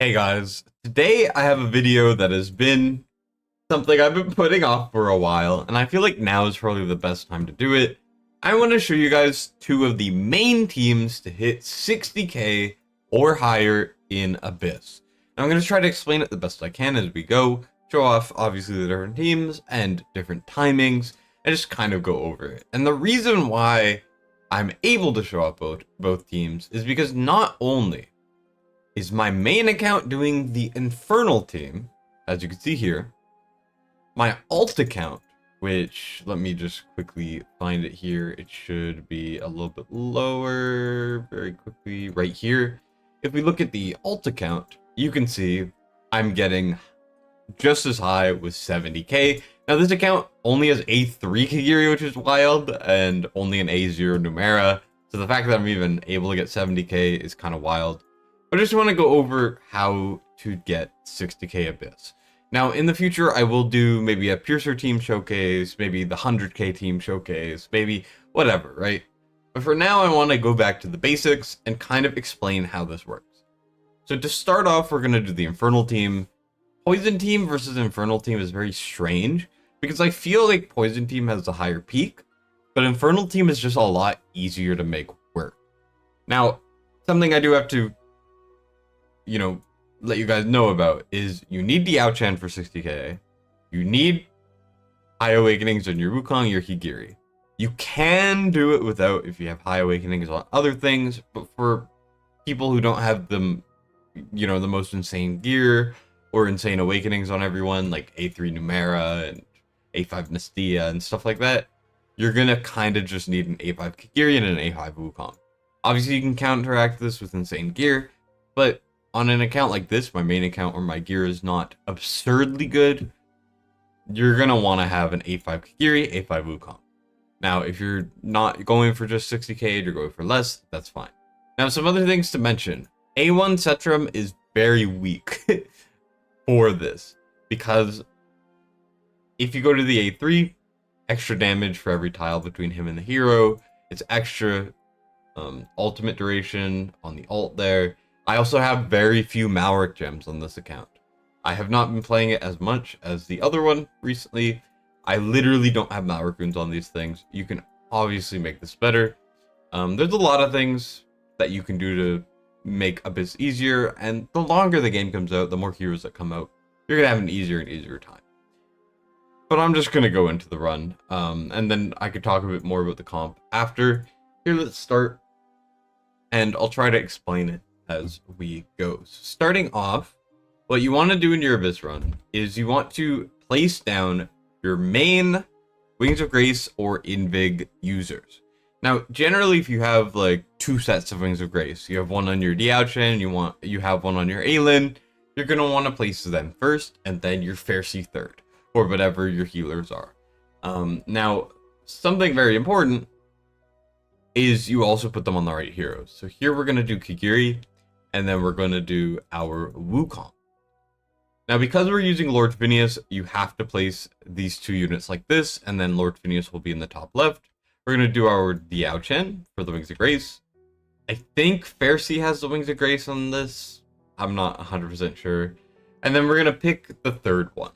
Hey guys, today I have a video that has been something I've been putting off for a while, and I feel like now is probably the best time to do it. I want to show you guys two of the main teams to hit 60k or higher in Abyss. Now I'm going to try to explain it the best I can as we go, show off obviously the different teams and different timings, and just kind of go over it. And the reason why I'm able to show off both teams is because not only is my main account doing the Infernal team, as you can see here. My alt account, which let me just quickly find it here. It should be a little bit lower, very quickly, right here. If we look at the alt account, you can see I'm getting just as high with 70k. Now this account only has A3 Kagiri, which is wild, and only an A0 Numera. So the fact that I'm even able to get 70k is kind of wild. But I just want to go over how to get 60k Abyss. Now, in the future, I will do maybe a Piercer team showcase, maybe the 100k team showcase, maybe whatever, right? But for now, I want to go back to the basics and kind of explain how this works. So to start off, we're going to do the Infernal team. Poison team versus Infernal team is very strange, because I feel like Poison team has a higher peak, but Infernal team is just a lot easier to make work. Now, something I do have to let you guys know about is you need the Outchan for 60k. You need High Awakenings on your Wukong, your Higiri. You can do it without if you have High Awakenings on other things, but for people who don't have them, the most insane gear or insane awakenings on everyone, like A3 Numera and A5 Nastia and stuff like that, you're gonna kind of just need an A5 Kagiri and an A5 Wukong. Obviously, you can counteract this with insane gear, but on an account like this, my main account where my gear is not absurdly good, you're going to want to have an A5 Kagiri, A5 Wukong. Now, if you're not going for just 60k, you're going for less, that's fine. Now, some other things to mention. A1 Cetrum is very weak for this, because if you go to the A3, extra damage for every tile between him and the hero, it's extra ultimate duration on the ult there. I also have very few Malric gems on this account. I have not been playing it as much as the other one recently. I literally don't have Malric runes on these things. You can obviously make this better. There's a lot of things that you can do to make Abyss easier, and the longer the game comes out, the more heroes that come out, you're gonna have an easier and easier time. But I'm just gonna go into the run, and then I could talk a bit more about the comp after. Here, let's start, and I'll try to explain it as we go. So starting off, what you want to do in your Abyss run is you want to place down your main Wings of Grace or Invig users. Now, generally, if you have like two sets of Wings of Grace, you have one on your Diaochan, you have one on your Aelin, you're gonna want to place them first, and then your Pharisee third, or whatever your healers are. Now, something very important is you also put them on the right heroes. So here we're gonna do Kagiri, and then we're going to do our Wukong. Now, because we're using Lord Phineas, you have to place these two units like this, and then Lord Phineas will be in the top left. We're going to do our Diaochan for the Wings of Grace. I think Pharisee has the Wings of Grace on this. I'm not 100% sure. And then we're going to pick the third one.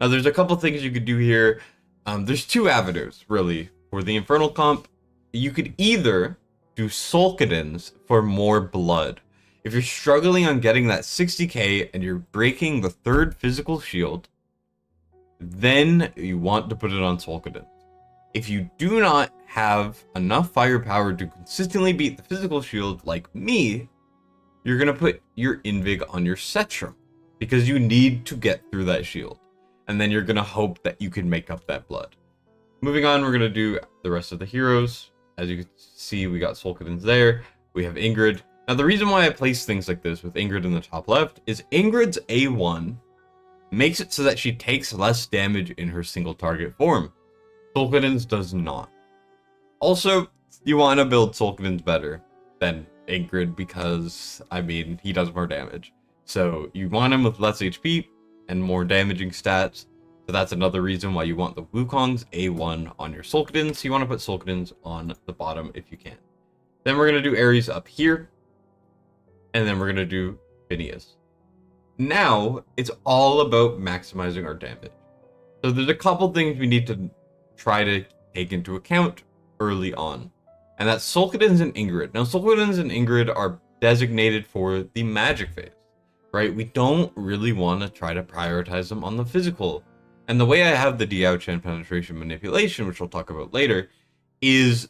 Now, there's a couple things you could do here. There's two avenues, really, for the Infernal comp. You could either do Sulkadins for more blood. If you're struggling on getting that 60k and you're breaking the third physical shield, then you want to put it on Sulkadin. If you do not have enough firepower to consistently beat the physical shield like me, you're going to put your Invig on your Cetrum, because you need to get through that shield. And then you're going to hope that you can make up that blood. Moving on, we're going to do the rest of the heroes. As you can see, we got Sulkadins there. We have Ingrid. Now, the reason why I place things like this with Ingrid in the top left is Ingrid's A1 makes it so that she takes less damage in her single target form. Sulkadin's does not. Also, you want to build Sulkadin's better than Ingrid because, he does more damage. So you want him with less HP and more damaging stats. So that's another reason why you want the Wukong's A1 on your Sulkadins. So you want to put Sulkadins on the bottom if you can. Then we're going to do Ares up here. And then we're going to do Phineas. Now, it's all about maximizing our damage. So there's a couple things we need to try to take into account early on. And that's Sulkadins and Ingrid. Now, Sulkadins and Ingrid are designated for the magic phase, right? We don't really want to try to prioritize them on the physical. And the way I have the Diao-Chan penetration manipulation, which we'll talk about later, is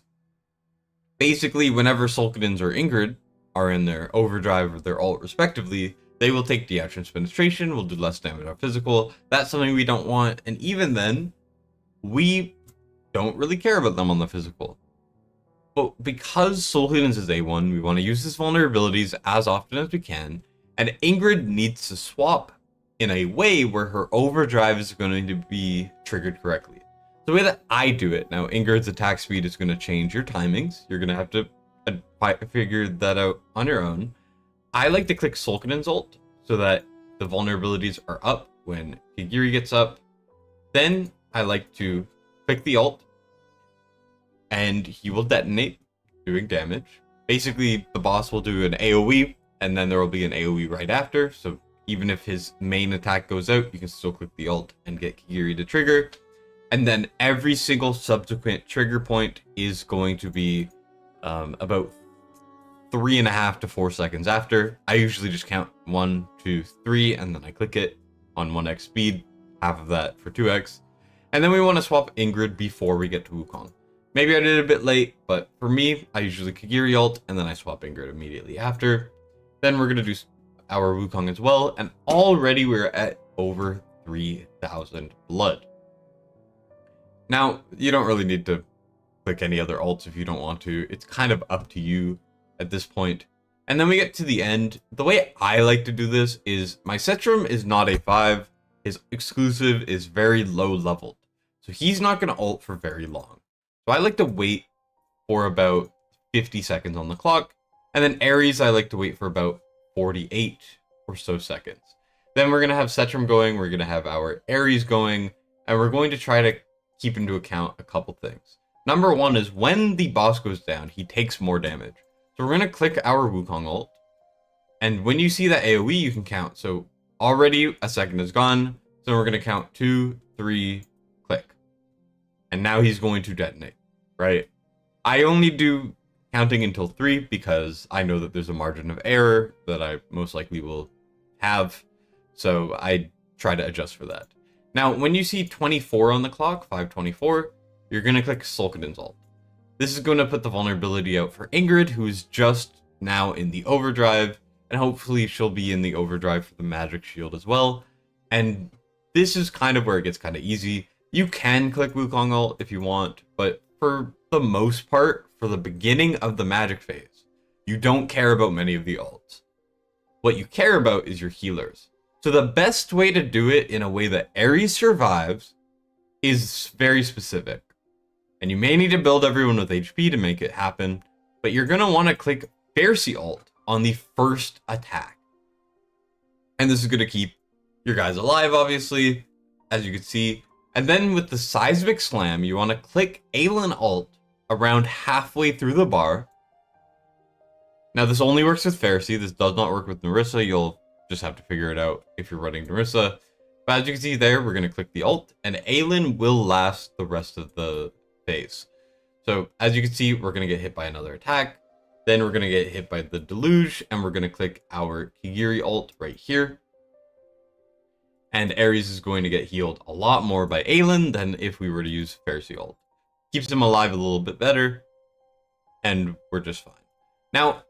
basically whenever Sulkadins or Ingrid are in their overdrive or their ult respectively, they will take Diao-Chan's penetration, will do less damage on physical. That's something we don't want. And even then, we don't really care about them on the physical. But because Sulkadins is A1, we want to use his vulnerabilities as often as we can. And Ingrid needs to swap in a way where her overdrive is going to be triggered correctly. The way that I do it, now Ingrid's attack speed is going to change your timings. You're going to have to figure that out on your own. I like to click Sulkadin's ult so that the vulnerabilities are up when Kigiri gets up. Then I like to click the ult and he will detonate, doing damage. Basically, the boss will do an AoE and then there will be an AoE right after. So even if his main attack goes out, you can still click the ult and get Kigiri to trigger. And then every single subsequent trigger point is going to be about 3.5 to 4 seconds after. I usually just count 1, 2, 3, and then I click it on 1x speed, half of that for 2x. And then we want to swap Ingrid before we get to Wukong. Maybe I did it a bit late, but for me, I usually Kigiri ult, and then I swap Ingrid immediately after. Then we're going to do our Wukong as well, and already we're at over 3,000 blood. Now, you don't really need to click any other ults if you don't want to. It's kind of up to you at this point. And then we get to the end. The way I like to do this is my Setram is not a 5. His exclusive is very low leveled. So he's not going to ult for very long. So I like to wait for about 50 seconds on the clock. And then Ares, I like to wait for about 48 or so seconds. Then we're going to have Setram going. We're going to have our Ares going. And we're going to try to keep into account a couple things. Number one is when the boss goes down, he takes more damage. So we're going to click our Wukong ult. And when you see that AoE, you can count. So already a second is gone. So we're going to count 2, 3, click. And now he's going to detonate, right? I only do counting until 3 because I know that there's a margin of error that I most likely will have. So I try to adjust for that. Now, when you see 24 on the clock, 524, you're going to click Sulkadin's ult. This is going to put the vulnerability out for Ingrid, who is just now in the overdrive, and hopefully she'll be in the overdrive for the magic shield as well. And this is kind of where it gets kind of easy. You can click Wukong ult if you want, but for the most part, for the beginning of the magic phase, you don't care about many of the ults. What you care about is your healers. So the best way to do it in a way that Ares survives is very specific. And you may need to build everyone with HP to make it happen, but you're going to want to click Pharisee ult on the first attack. And this is going to keep your guys alive, obviously, as you can see. And then with the Seismic Slam, you want to click Aelin ult around halfway through the bar. Now, this only works with Pharisee. This does not work with Narissa. You'll just have to figure it out if you're running Narissa. But as you can see there, we're going to click the ult, and Aelin will last the rest of the phase. So as you can see, we're going to get hit by another attack. Then we're going to get hit by the Deluge, and we're going to click our Kigiri ult right here. And Ares is going to get healed a lot more by Aelin than if we were to use Pharisee ult. Keeps him alive a little bit better, and we're just fine. Now,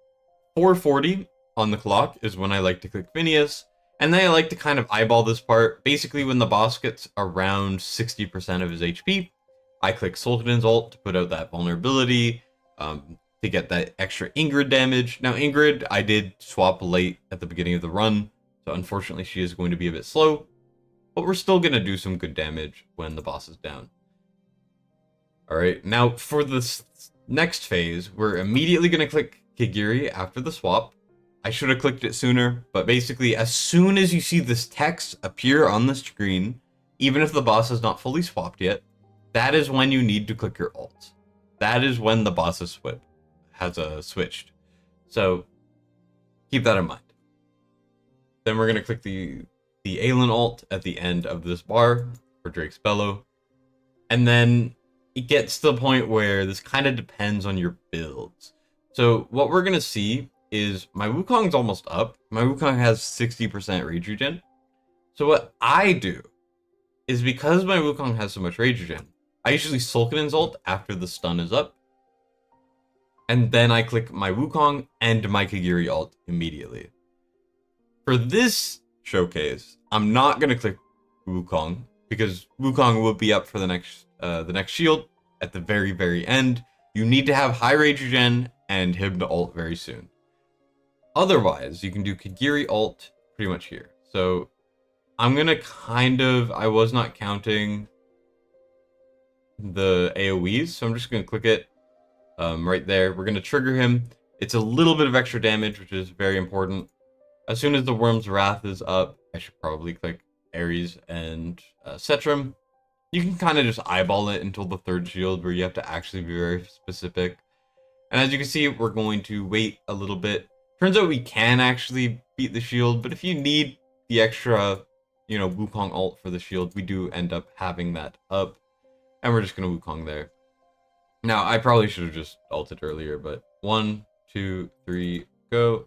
440 on the clock is when I like to click Phineas, and then I like to kind of eyeball this part. Basically, when the boss gets around 60% of his HP, I click Sulkadin's ult to put out that vulnerability, to get that extra Ingrid damage. Now, Ingrid, I did swap late at the beginning of the run, so unfortunately she is going to be a bit slow, but we're still going to do some good damage when the boss is down. Alright, now for this next phase, we're immediately going to click Kigiri after the swap. I should have clicked it sooner, but basically as soon as you see this text appear on the screen, even if the boss is not fully swapped yet, that is when you need to click your ult. That is when the boss is switched. So keep that in mind. Then we're gonna click the Aelin ult at the end of this bar for Drake's Bellow. And then it gets to the point where this kind of depends on your builds. So what we're gonna see is my Wukong's almost up. My Wukong has 60% rage regen. So what I do is, because my Wukong has so much rage regen, I usually Sul'Karen's ult after the stun is up. And then I click my Wukong and my Kagiri ult immediately. For this showcase, I'm not gonna click Wukong because Wukong will be up for the next shield at the very end. You need to have high rage regen and him to ult very soon. Otherwise, you can do Kagiri ult pretty much here. So I'm gonna I was not counting the AoEs, so I'm just gonna click it right there. We're gonna trigger him. It's a little bit of extra damage, which is very important. As soon as the Worm's Wrath is up, I should probably click Ares and Setram. You can kind of just eyeball it until the third shield, where you have to actually be very specific. And as you can see, we're going to wait a little bit. Turns out we can actually beat the shield, but if you need the extra, Wukong ult for the shield, we do end up having that up. And we're just going to Wukong there. Now, I probably should have just ulted earlier, but 1, 2, 3, go.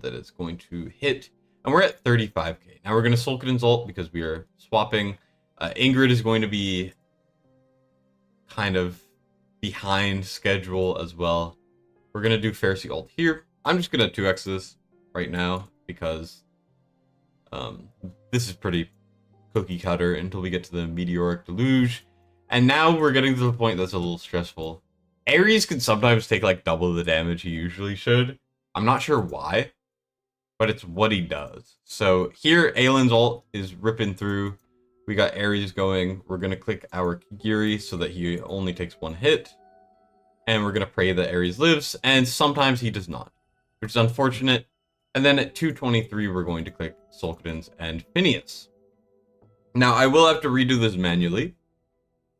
That is going to hit. And we're at 35k. Now we're going to Sul'Karen's ult because we are swapping. Ingrid is going to be kind of behind schedule as well. We're going to do Pharisee ult here. I'm just going to 2x this right now because this is pretty cookie cutter until we get to the Meteoric Deluge. And now we're getting to the point that's a little stressful. Ares can sometimes take like double the damage he usually should. I'm not sure why, but it's what he does. So here, Aelin's ult is ripping through. We got Ares going. We're going to click our Kagiri so that he only takes 1 hit. And we're going to pray that Ares lives. And sometimes he does not, which is unfortunate. And then at 223, we're going to click Sul'Karen's and Phineas. Now, I will have to redo this manually.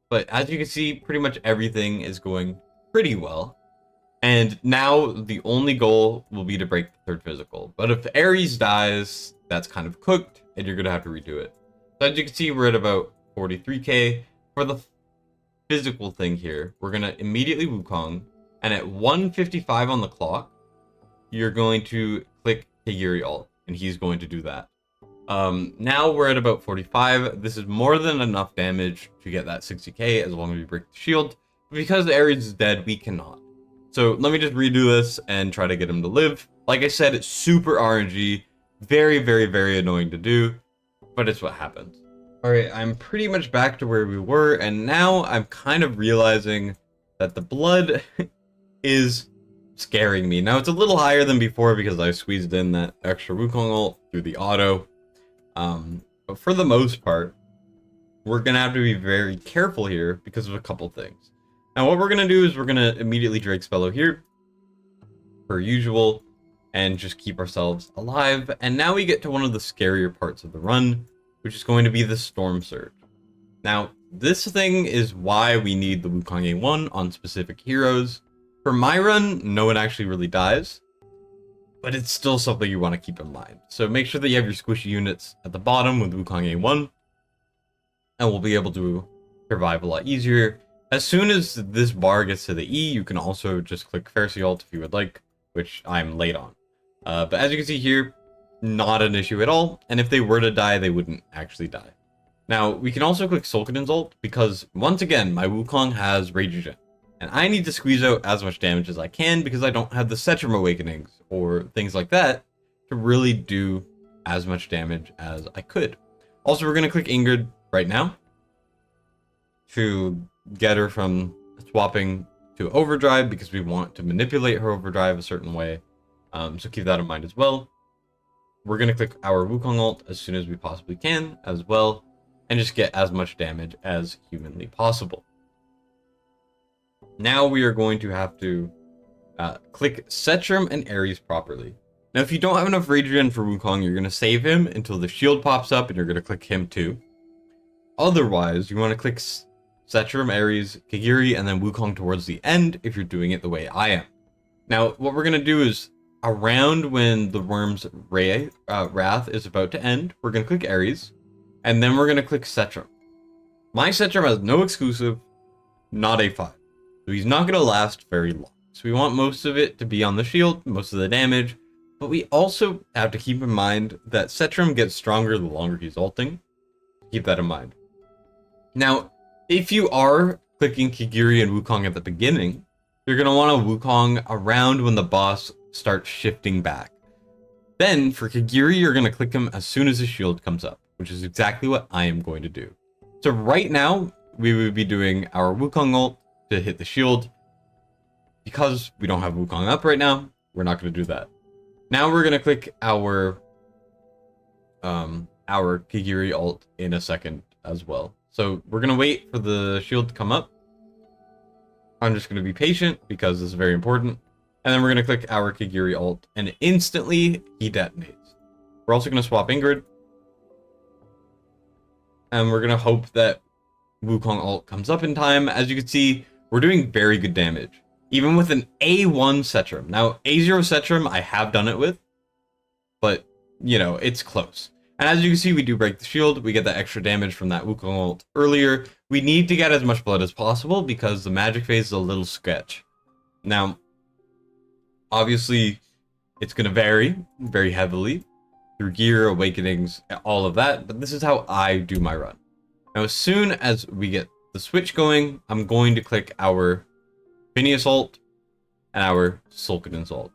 But as you can see, pretty much everything is going pretty well. And now the only goal will be to break the third physical. But if Ares dies, that's kind of cooked, and you're going to have to redo it. So as you can see, we're at about 43k. For the physical thing here, we're going to immediately Wukong. And at 1:55 on the clock, you're going to click Kagiri ult, and he's going to do that. Now we're at about 45. This is more than enough damage to get that 60k as long as we break the shield. But because Ares is dead, we cannot. So let me just redo this and try to get him to live. Like I said, it's super RNG. Very annoying to do, but it's what happens. All right, I'm pretty much back to where we were, and now I'm kind of realizing that the blood is scaring me. Now it's a little higher than before because I squeezed in that extra Wukong ult through the auto. But for the most part, we're gonna have to be very careful here because of a couple things. Now what we're going to do is we're going to immediately Drake's Bellow here, per usual, and just keep ourselves alive. And now we get to one of the scarier parts of the run, which is going to be the Storm Surge. Now, this thing is why we need the Wukong A1 on specific heroes. For my run, no one actually really dies, but it's still something you want to keep in mind. So make sure that you have your squishy units at the bottom with Wukong A1, and we'll be able to survive a lot easier. As soon as this bar gets to the E, you can also just click Pharisee ult if you would like, which I'm late on. But as you can see here, not an issue at all. And if they were to die, they wouldn't actually die. Now, we can also click Sul'Karen's ult because, once again, my Wukong has Rage Regen. And I need to squeeze out as much damage as I can because I don't have the Setram Awakenings or things like that to really do as much damage as I could. Also, we're going to click Ingrid right now to get her from swapping to overdrive because we want to manipulate her overdrive a certain way. So keep that in mind as well. We're going to click our Wukong ult as soon as we possibly can as well, and just get as much damage as humanly possible. Now we are going to have to click Setram and Ares properly. Now if you don't have enough rage regen for Wukong, you're going to save him until the shield pops up and you're going to click him too. Otherwise, you want to click Setram, Ares, Kagiri, and then Wukong towards the end if you're doing it the way I am. Now, what we're going to do is around when the Worm's Wrath is about to end, we're going to click Ares, and then we're going to click Setram. My Setram has no exclusive, not A5. So he's not going to last very long. So we want most of it to be on the shield, most of the damage, but we also have to keep in mind that Setram gets stronger the longer he's ulting. Keep that in mind. Now, if you are clicking Kigiri and Wukong at the beginning, you're going to want to Wukong around when the boss starts shifting back. Then, for Kigiri, you're going to click him as soon as his shield comes up, which is exactly what I am going to do. So right now, we would be doing our Wukong ult to hit the shield. Because we don't have Wukong up right now, we're not going to do that. Now we're going to click our Kigiri ult in a second as well. So we're going to wait for the shield to come up. I'm just going to be patient because this is very important. And then we're going to click our Kigiri ult, and instantly he detonates. We're also going to swap Ingrid. And we're going to hope that Wukong ult comes up in time. As you can see, we're doing very good damage. Even with an A1 Setram. Now, A0 Setram, I have done it with. But, you know, it's close. And as you can see, we do break the shield. We get that extra damage from that Wukong ult earlier. We need to get as much blood as possible because the magic phase is a little sketch. Now, obviously, it's going to vary very heavily through gear, awakenings, all of that. But this is how I do my run. Now, as soon as we get the switch going, I'm going to click our Phineas ult and our Sul'Kaden's ult.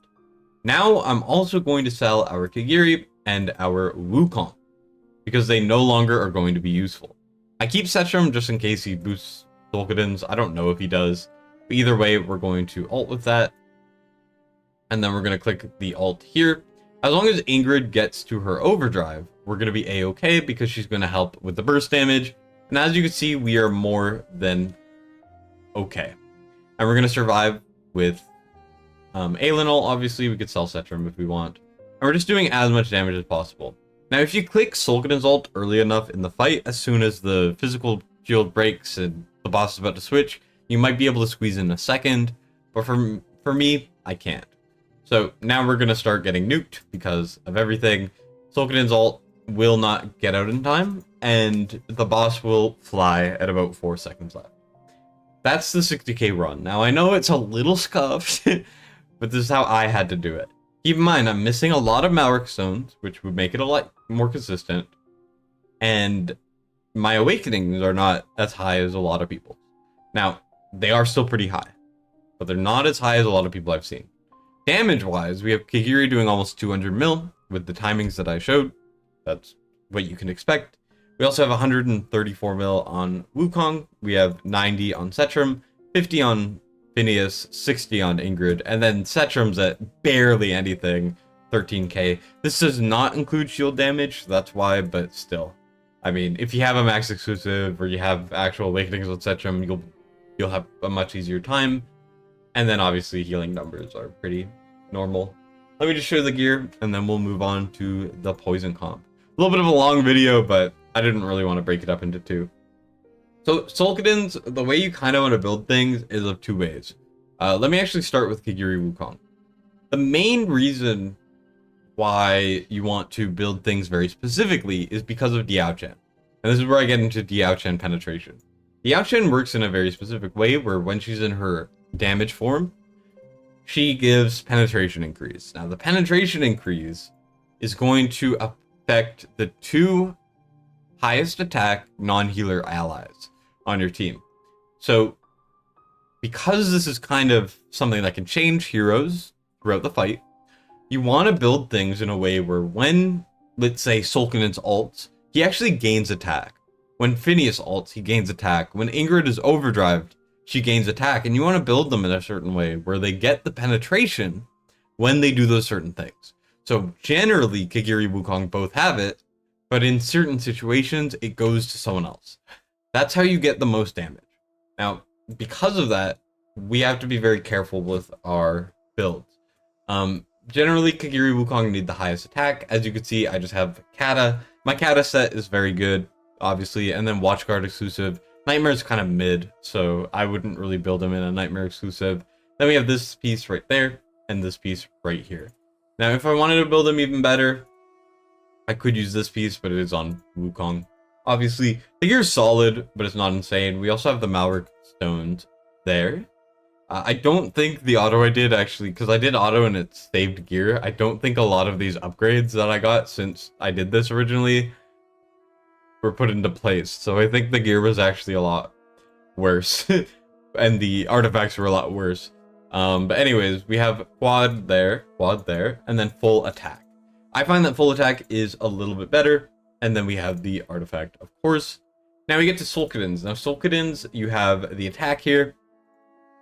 Now, I'm also going to sell our Kigiri and our Wukong because they no longer are going to be useful. I keep Setram just in case he boosts Sul'Kaden's. I don't know if he does. But either way, we're going to ult with that. And then we're going to click the ult here. As long as Ingrid gets to her overdrive, we're going to be A-okay because she's going to help with the burst damage. And as you can see, we are more than okay. And we're going to survive with Aelinol. Obviously, we could sell Setram if we want. And we're just doing as much damage as possible. Now, if you click Sul'Kaden's ult early enough in the fight, as soon as the physical shield breaks and the boss is about to switch, you might be able to squeeze in a second. But for me, I can't. So now we're going to start getting nuked because of everything. Sul'Kaden's ult will not get out in time, and the boss will fly at about 4 seconds left. That's the 60k run. Now, I know it's a little scuffed, but this is how I had to do it. Keep in mind, I'm missing a lot of Malric stones, which would make it a lot more consistent. And my awakenings are not as high as a lot of people. Now, they are still pretty high, but they're not as high as a lot of people I've seen. Damage-wise, we have Kigiri doing almost 200 mil with the timings that I showed. That's what you can expect. We also have 134 mil on Wukong. We have 90 on Setram, 50 on Phineas, 60 on Ingrid, and then Setram's at barely anything, 13k. This does not include shield damage, that's why, but still. I mean, if you have a max exclusive or you have actual awakenings with Setram, you'll have a much easier time. And then obviously healing numbers are pretty normal. Let me just show the gear, and then we'll move on to the poison comp. A little bit of a long video, but I didn't really want to break it up into two. So Sul'Kaden's, the way you kind of want to build things is of two ways. Let me actually start with Kigiri Wukong. The main reason why you want to build things very specifically is because of Diao-Chen. And this is where I get into Diao-Chen penetration. Diao-Chen works in a very specific way where when she's in her damage form, she gives penetration increase. Now, the penetration increase is going to affect the two highest attack non-healer allies on your team. So, because this is kind of something that can change heroes throughout the fight, you want to build things in a way where when, let's say, Sul'Kaden's ults, he actually gains attack. When Phineas ults, he gains attack. When Ingrid is overdrived, she gains attack. And you want to build them in a certain way where they get the penetration when they do those certain things. So generally, Kigiri Wukong both have it, but in certain situations, it goes to someone else. That's how you get the most damage. Now, because of that, we have to be very careful with our builds. Generally, Kigiri Wukong need the highest attack. As you can see, I just have Kata. My Kata set is very good, obviously, and then Watchguard exclusive. Nightmare is kind of mid, so I wouldn't really build him in a Nightmare exclusive. Then we have this piece right there, and this piece right here. Now, if I wanted to build him even better, I could use this piece, but it is on Wukong. Obviously, the gear's solid, but it's not insane. We also have the Malric stones there. I don't think the auto I did actually, because I did auto and it saved gear. I don't think a lot of these upgrades that I got since I did this originally were put into place. So I think the gear was actually a lot worse. And the artifacts were a lot worse. But anyways, we have quad there, and then full attack. I find that full attack is a little bit better. And then we have the artifact, of course. Now we get to Sulkadins. Now Sulkadins, you have the attack here.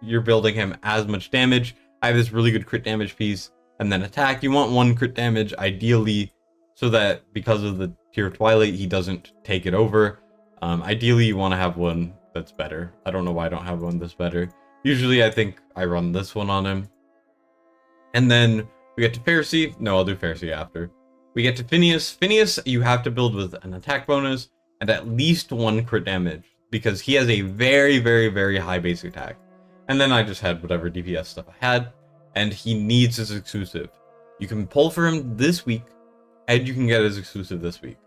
You're building him as much damage. I have this really good crit damage piece. And then attack, you want 1 crit damage, ideally, so that because of the Tear of Twilight, he doesn't take it over. Ideally, you want to have one that's better. I don't know why I don't have one that's better. Usually, I think I run this one on him. And then we get to Pharisee. No, I'll do Pharisee after. We get to Phineas. Phineas, you have to build with an attack bonus and at least 1 crit damage because he has a very, very, very high basic attack. And then I just had whatever DPS stuff I had, and he needs his exclusive. You can pull for him this week, and you can get his exclusive this week.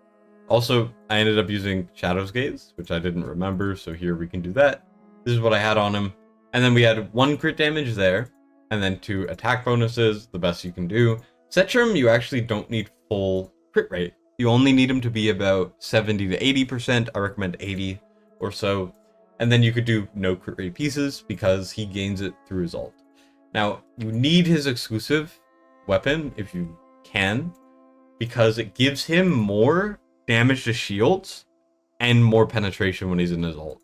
Also, I ended up using Shadow's Gaze, which I didn't remember, so here we can do that. This is what I had on him. And then we had 1 crit damage there, and then 2 attack bonuses, the best you can do. Setrim, you actually don't need full crit rate. You only need him to be about 70 to 80%. I recommend 80 or so. And then you could do no crit rate pieces because he gains it through his ult. Now, you need his exclusive weapon if you can, because it gives him more damage to shields and more penetration when he's in his ult,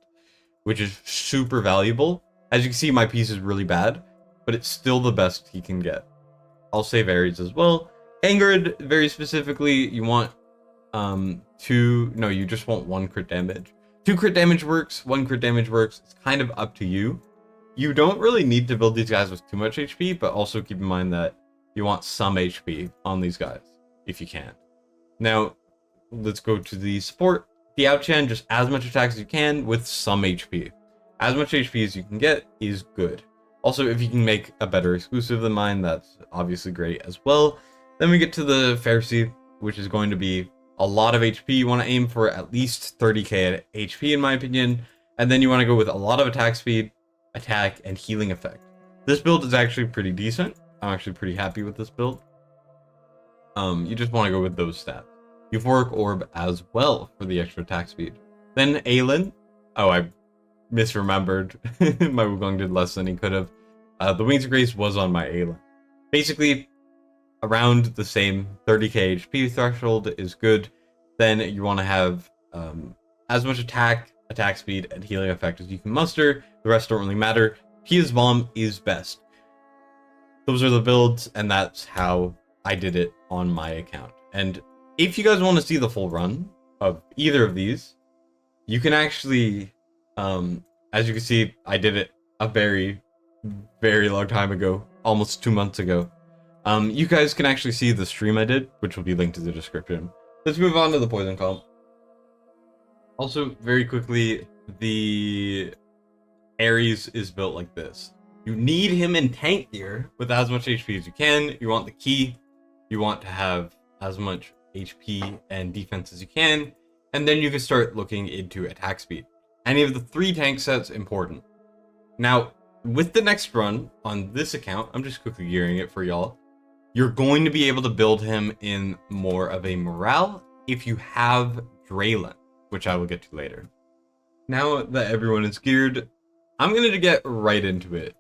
which is super valuable. As you can see, my piece is really bad, but it's still the best he can get. I'll save Ares as well. Ingrid, very specifically, you want you just want 1 crit damage. 2 crit damage works, 1 crit damage works. It's kind of up to you. You don't really need to build these guys with too much HP, but also keep in mind that you want some HP on these guys, if you can. Now, let's go to the support. The Outchan, just as much attack as you can with some HP. As much HP as you can get is good. Also, if you can make a better exclusive than mine, that's obviously great as well. Then we get to the Pharisee, which is going to be a lot of HP. You want to aim for at least 30k HP in my opinion. And then you want to go with a lot of attack speed, attack, and healing effect. This build is actually pretty decent. I'm actually pretty happy with this build. You just want to go with those stats. Euphoric Orb as well for the extra attack speed. Then Aelin. Oh, I misremembered. My Wukong did less than he could have. The Wings of Grace was on my Aelin. Basically, around the same 30k HP threshold is good. Then you want to have as much attack speed, and healing effect as you can muster. The rest don't really matter. Pia's Bomb is best. Those are the builds, and that's how I did it on my account. And if you guys want to see the full run of either of these, you can actually, as you can see, I did it a very, very long time ago, almost 2 months ago. You guys can actually see the stream I did, which will be linked in the description. Let's move on to the poison comp. Also, very quickly, the Ares is built like this. You need him in tank gear with as much HP as you can. You want the key. You want to have as much HP and defense as you can. And then you can start looking into attack speed. Any of the 3 tank sets important. Now, with the next run on this account, I'm just quickly gearing it for y'all. You're going to be able to build him in more of a morale if you have Draylen, which I will get to later. Now that everyone is geared, I'm going to get right into it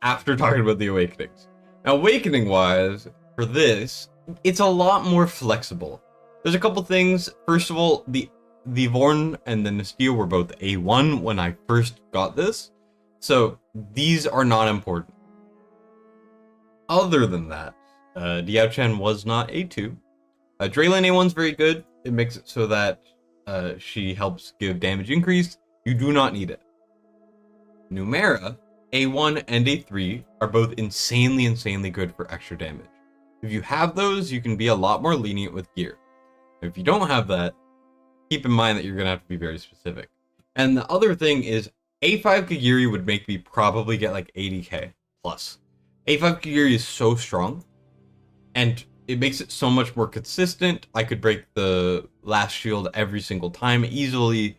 after talking about the Awakenings. Now, Awakening wise, for this, it's a lot more flexible. There's a couple things. First of all, the Vorn and the Nasteel were both A1 when I first got this, so these are not important. Other than that, Diao Chen was not A2. Draylen A1 is very good. It makes it so that she helps give damage increase. You do not need it. Numera, A1 and A3 are both insanely good for extra damage. If you have those, you can be a lot more lenient with gear. If you don't have that, keep in mind that you're going to have to be very specific. And the other thing is, A5 Kagiri would make me probably get like 80k plus. A5 Kagiri is so strong, And it makes it so much more consistent. I could break the last shield every single time easily.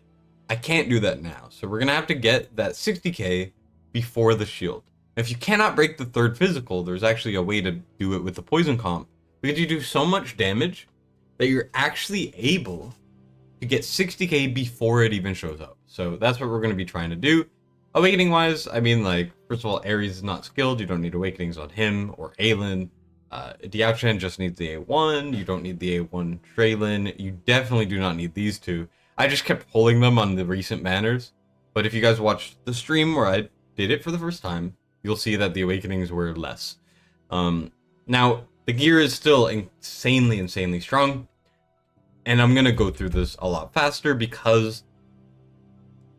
I can't do that now. So we're going to have to get that 60k before the shield. If you cannot break the third physical, there's actually a way to do it with the poison comp. Because you do so much damage that you're actually able to get 60k before it even shows up. So that's what we're going to be trying to do. Awakening wise, I mean, like, first of all, Ares is not skilled. You don't need awakenings on him or Aelin. Diao just needs the A1. You don't need the A1 Traylin. You definitely do not need these two. I just kept pulling them on the recent banners. But if you guys watched the stream where I did it for the first time, you'll see that the awakenings were less. Now, the gear is still insanely strong. And I'm going to go through this a lot faster because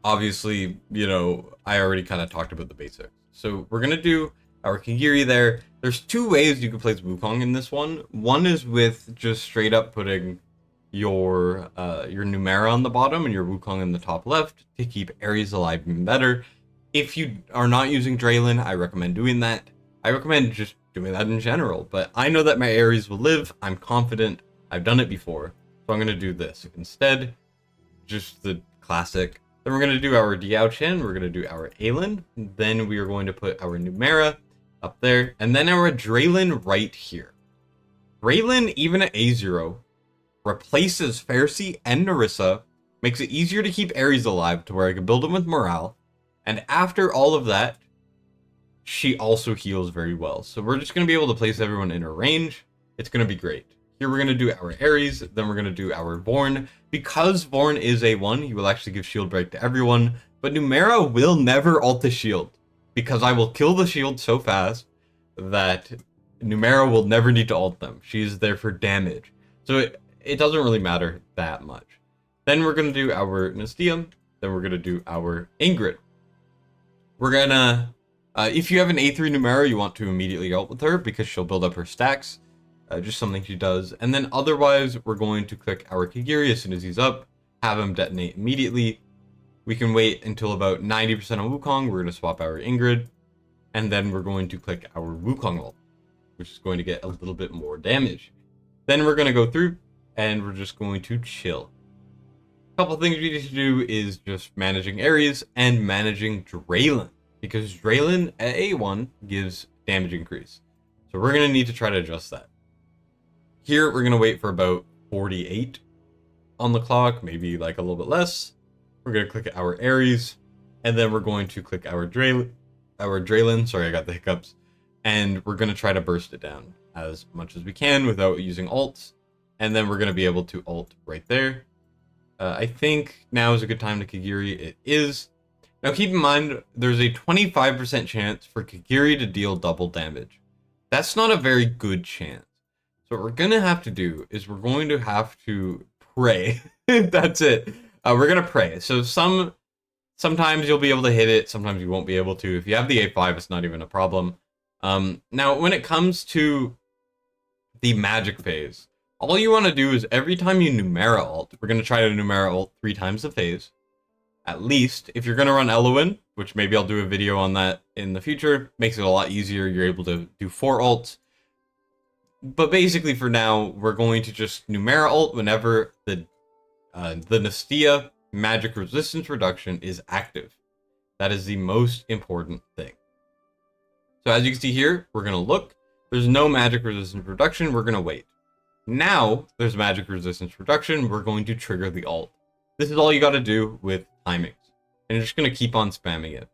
obviously, you know, I already kind of talked about the basics. So we're going to do our Kigiri there. There's two ways you can place Wukong in this one. One is with just straight up putting your Numera on the bottom and your Wukong in the top left to keep Ares alive even better. If you are not using Draylin, I recommend doing that. I recommend just doing that in general, but I know that my Ares will live. I'm confident. I've done it before. So I'm going to do this instead. Just the classic. Then we're going to do our Diao Chen. We're going to do our Aelin. Then we are going to put our Numera up there. And then our Draylin right here. Draylin, even at A0, replaces Pharisee and Narissa. Makes it easier to keep Ares alive to where I can build him with morale. And after all of that, she also heals very well. So we're just going to be able to place everyone in her range. It's going to be great. Here we're going to do our Ares, then we're going to do our Vorn. Because Vorn is A1, he will actually give shield break to everyone, but Numera will never ult the shield, because I will kill the shield so fast that Numera will never need to ult them. She's there for damage. So it doesn't really matter that much. Then we're going to do our Nastium, then we're going to do our Ingrid. We're going to, if you have an A3 Numera, you want to immediately ult with her, because she'll build up her stacks. Just something she does. And then otherwise, we're going to click our Kigiri as soon as he's up, have him detonate immediately. We can wait until about 90% on Wukong. We're going to swap our Ingrid. And then we're going to click our Wukong ult, which is going to get a little bit more damage. Then we're going to go through and we're just going to chill. A couple things we need to do is just managing Ares and managing Draylin, because Draylin at A1 gives damage increase. So we're going to need to try to adjust that. Here, we're going to wait for about 48 on the clock, maybe like a little bit less. We're going to click our Ares, and then we're going to click our Draylin. Sorry, I got the hiccups. And we're going to try to burst it down as much as we can without using ults. And then we're going to be able to ult right there. I think now is a good time to Kigiri. It is. Now keep in mind, there's a 25% chance for Kigiri to deal double damage. That's not a very good chance. So what we're going to have to do is we're going to have to pray. That's it. We're going to pray. So sometimes you'll be able to hit it. Sometimes you won't be able to. If you have the A5, it's not even a problem. Now, when it comes to the magic phase, all you want to do is every time you Numera ult, we're going to try to Numera ult 3 times the phase. At least, if you're going to run Eloin, which maybe I'll do a video on that in the future, makes it a lot easier. You're able to do 4 ults. But basically for now, we're going to just Numera ult whenever the Nastia magic resistance reduction is active. That is the most important thing. So as you can see here, we're going to look. There's no magic resistance reduction. We're going to wait. Now there's magic resistance reduction. We're going to trigger the ult. This is all you got to do with timings. And you're just going to keep on spamming it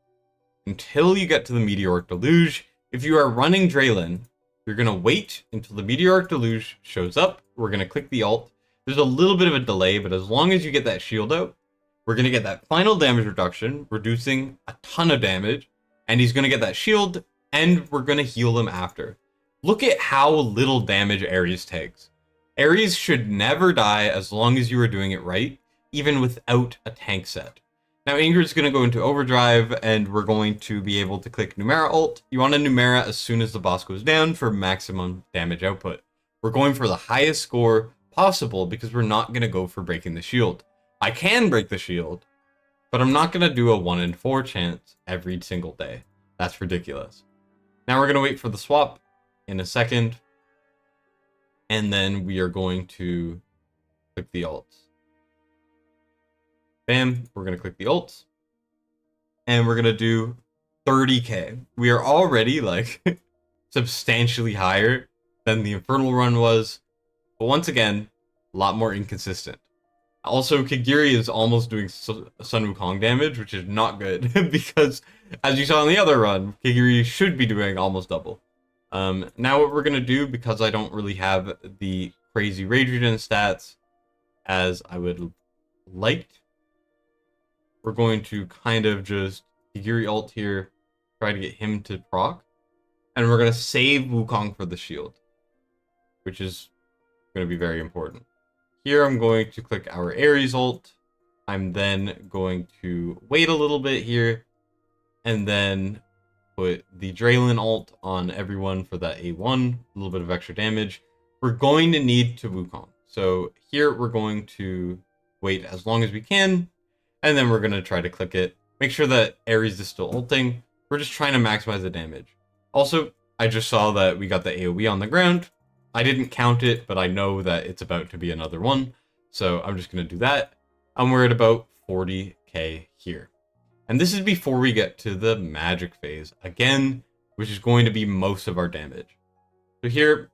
until you get to the Meteoric Deluge. If you are running Draylin, you're going to wait until the Meteoric Deluge shows up. We're going to click the ult. There's a little bit of a delay, but as long as you get that shield out, we're going to get that final damage reduction, reducing a ton of damage. And he's going to get that shield, and we're going to heal him after. Look at how little damage Ares takes. Ares should never die as long as you are doing it right, even without a tank set. Now Ingrid's going to go into overdrive, and we're going to be able to click Numera ult. You want to Numera as soon as the boss goes down for maximum damage output. We're going for the highest score possible because we're not going to go for breaking the shield. I can break the shield, but I'm not going to do a 1 in 4 chance every single day. That's ridiculous. Now we're going to wait for the swap in a second. And then we are going to click the alts. Bam, we're going to click the alts. And we're going to do 30k. We are already like substantially higher than the Infernal run was. But once again, a lot more inconsistent. Also, Kagiri is almost doing Sun Wukong damage, which is not good, because, as you saw in the other run, Kagiri should be doing almost double. Now what we're going to do, because I don't really have the crazy Rage Regen stats as I would like, we're going to kind of just Kagiri ult here, try to get him to proc, and we're going to save Wukong for the shield, which is going to be very important. Here I'm going to click our Ares ult. I'm then going to wait a little bit here and then put the Draylen ult on everyone for that A1, a little bit of extra damage. We're going to need to Wukong. So here we're going to wait as long as we can, and then we're going to try to click it. Make sure that Ares is still ulting. We're just trying to maximize the damage. Also, I just saw that we got the AoE on the ground. I didn't count it, but I know that it's about to be another one. So I'm just going to do that. And we're at about 40k here. And this is before we get to the magic phase again, which is going to be most of our damage. So here,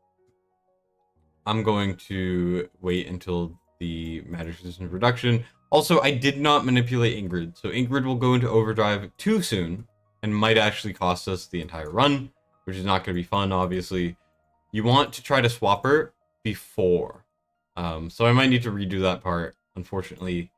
I'm going to wait until the magic resistance reduction. Also, I did not manipulate Ingrid. So Ingrid will go into overdrive too soon and might actually cost us the entire run, which is not going to be fun, obviously. You want to try to swap her before. So I might need to redo that part, unfortunately,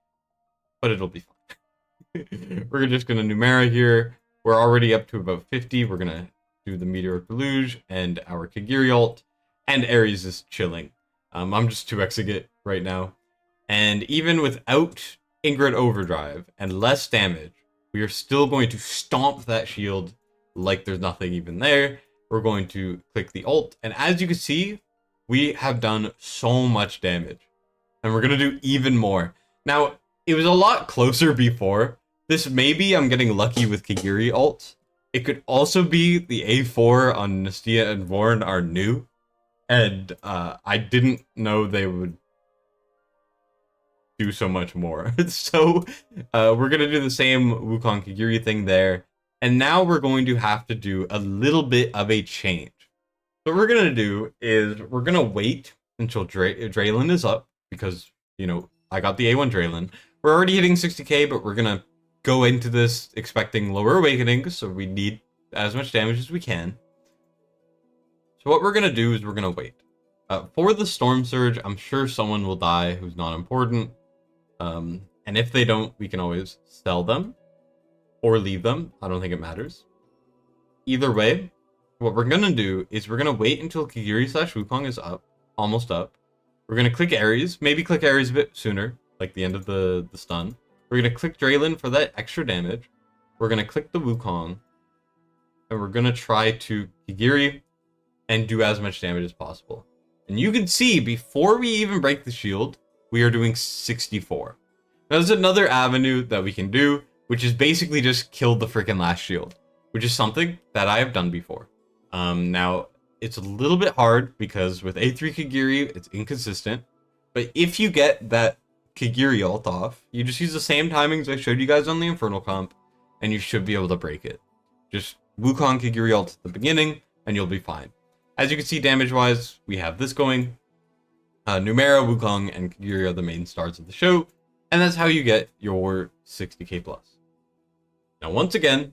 but it'll be fine. We're just going to Numera here. We're already up to about 50. We're going to do the Meteoric Deluge and our Kagiri ult, and Ares is chilling. I'm just 2xing it right now. And even without Ingrid Overdrive and less damage, we are still going to stomp that shield like there's nothing even there. We're going to click the ult, and as you can see, we have done so much damage, and we're going to do even more. Now, it was a lot closer before. This maybe I'm getting lucky with Kagiri ult. It could also be the A4 on Nastia and Vorn are new, and I didn't know they would do so much more. So we're going to do the same Wukong Kagiri thing there. And now we're going to have to do a little bit of a change. So what we're going to do is we're going to wait until Draylen is up, because, you know, I got the A1 Draylen. We're already hitting 60k, but we're going to go into this expecting lower awakenings, so we need as much damage as we can. So what we're going to do is we're going to wait. For the Storm Surge, I'm sure someone will die who's not important. And if they don't, we can always sell them or leave them. I don't think it matters. Either way, what we're going to do is we're going to wait until Kagiri / Wukong is up, almost up. We're going to click Ares, maybe click Ares a bit sooner, like the end of the stun. We're going to click Draylen for that extra damage. We're going to click the Wukong, and we're going to try to Kagiri and do as much damage as possible. And you can see, before we even break the shield, we are doing 64. Now, there's another avenue that we can do, which is basically just kill the freaking last shield, which is something that I have done before. Now, it's a little bit hard because with A3 Kagiri, it's inconsistent. But if you get that Kagiri ult off, you just use the same timings I showed you guys on the Infernal comp, and you should be able to break it. Just Wukong Kagiri ult at the beginning, and you'll be fine. As you can see, damage-wise, we have this going. Numera, Wukong, and Kagiri are the main stars of the show, and that's how you get your 60k plus. Now, once again,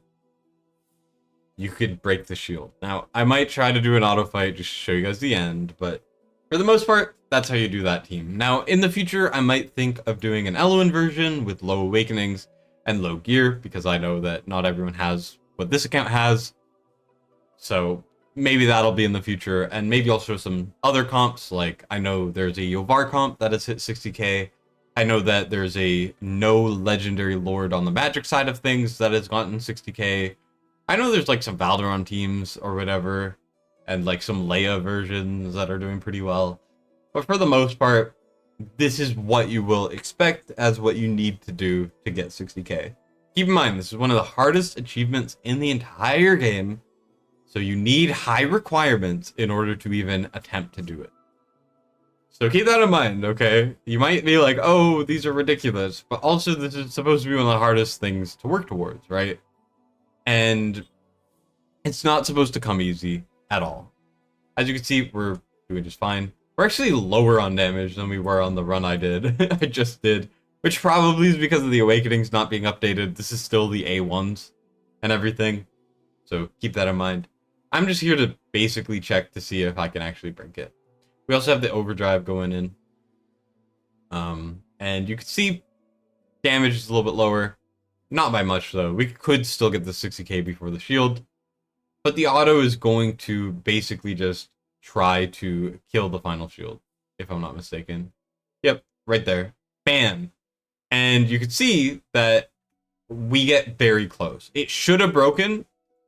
you could break the shield. Now, I might try to do an auto fight just to show you guys the end, but for the most part, that's how you do that team. Now, in the future, I might think of doing an Eloin version with low awakenings and low gear, because I know that not everyone has what this account has. So maybe that'll be in the future, and maybe I'll show some other comps. Like, I know there's a Yovar comp that has hit 60k. I know that there's a no legendary lord on the magic side of things that has gotten 60k. I know there's like some Valderon teams or whatever, and like some Leia versions that are doing pretty well. But for the most part, this is what you will expect as what you need to do to get 60k. Keep in mind, this is one of the hardest achievements in the entire game, so you need high requirements in order to even attempt to do it. So keep that in mind, okay? You might be like, oh, these are ridiculous, but also this is supposed to be one of the hardest things to work towards, right? And it's not supposed to come easy at all. As you can see, we're doing just fine. We're actually lower on damage than we were on the run I did. I just did. Which probably is because of the Awakenings not being updated. This is still the A1s and everything. So keep that in mind. I'm just here to basically check to see if I can actually break it. We also have the overdrive going in. And you can see damage is a little bit lower. Not by much though. We could still get the 60k before the shield. But the auto is going to basically just try to kill the final shield, if I'm not mistaken. Yep, right there. Bam. And you can see that we get very close. It should have broken.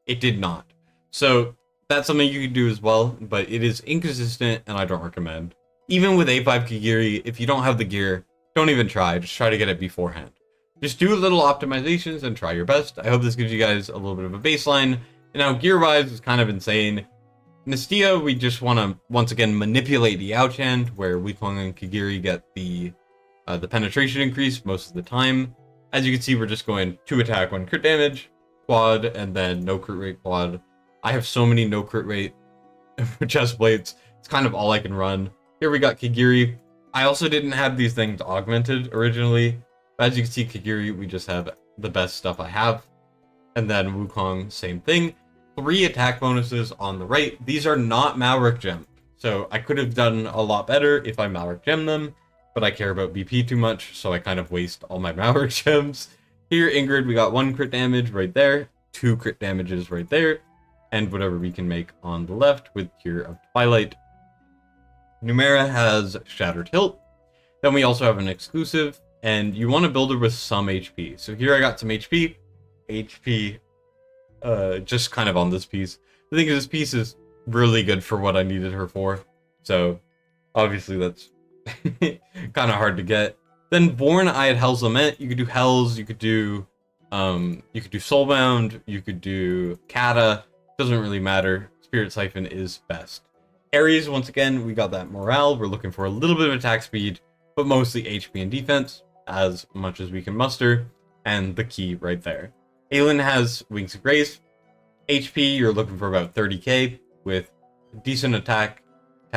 It did not. So that's something you can do as well, but it is inconsistent and I don't recommend. Even with A5 Kagiri, if you don't have the gear, don't even try. Just try to get it beforehand. Just do little optimizations and try your best. I hope this gives you guys a little bit of a baseline. And now gear-wise is kind of insane. Nestia, we just want to once again manipulate the Ouchand, where Wukong and Kagiri get the penetration increase most of the time. As you can see, we're just going 2 attack, 1 crit damage, quad, and then no crit rate quad. I have so many no crit rate chest plates. It's kind of all I can run. Here we got Kagiri. I also didn't have these things augmented originally. But as you can see, Kagiri, we just have the best stuff I have. And then Wukong, same thing. 3 attack bonuses on the right. These are not Malric Gem. So I could have done a lot better if I Malric Gem them. But I care about BP too much, so I kind of waste all my Malric Gems. Here, Ingrid, we got 1 crit damage right there. 2 crit damages right there. And whatever we can make on the left with Cure of Twilight. Numera has Shattered Hilt. Then we also have an exclusive. And you want to build her with some HP. So here I got some HP. Just kind of on this piece. I think this piece is really good for what I needed her for. So, obviously that's kind of hard to get. Then Born, I had Hell's Lament. You could do Hells, you could do Soulbound, you could do Kata. Doesn't really matter. Spirit Siphon is best. Ares, once again, we got that morale. We're looking for a little bit of attack speed, but mostly HP and defense, as much as we can muster. And the key right there. Aelin has Wings of Grace. HP, you're looking for about 30k with decent attack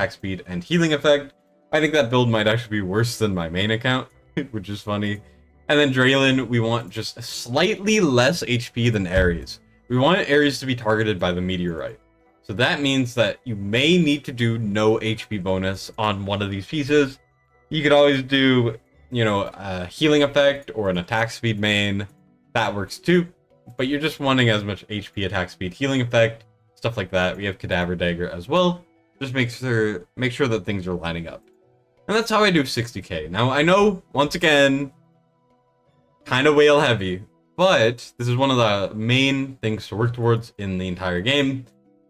speed, and healing effect. I think that build might actually be worse than my main account, which is funny. And then Draylin, we want just slightly less HP than Ares. We want Ares to be targeted by the meteorite. So that means that you may need to do no HP bonus on one of these pieces. You could always do, you know, a healing effect or an attack speed main. That works too. But you're just wanting as much HP, attack speed, healing effect, stuff like that. We have Cadaver Dagger as well. Just make sure that things are lining up. And that's how I do 60k. Now, I know, once again, kind of whale heavy, but this is one of the main things to work towards in the entire game.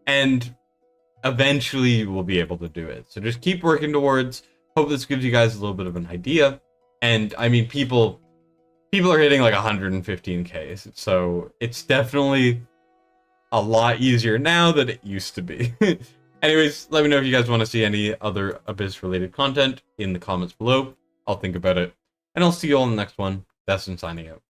And eventually you will be able to do it. So just keep working towards. Hope this gives you guys a little bit of an idea. And I mean, people are hitting like 115k, so it's definitely a lot easier now than it used to be. Anyways, let me know if you guys want to see any other Abyss related content in the comments below. I'll think about it, and I'll see you all in the next one. Destined signing out.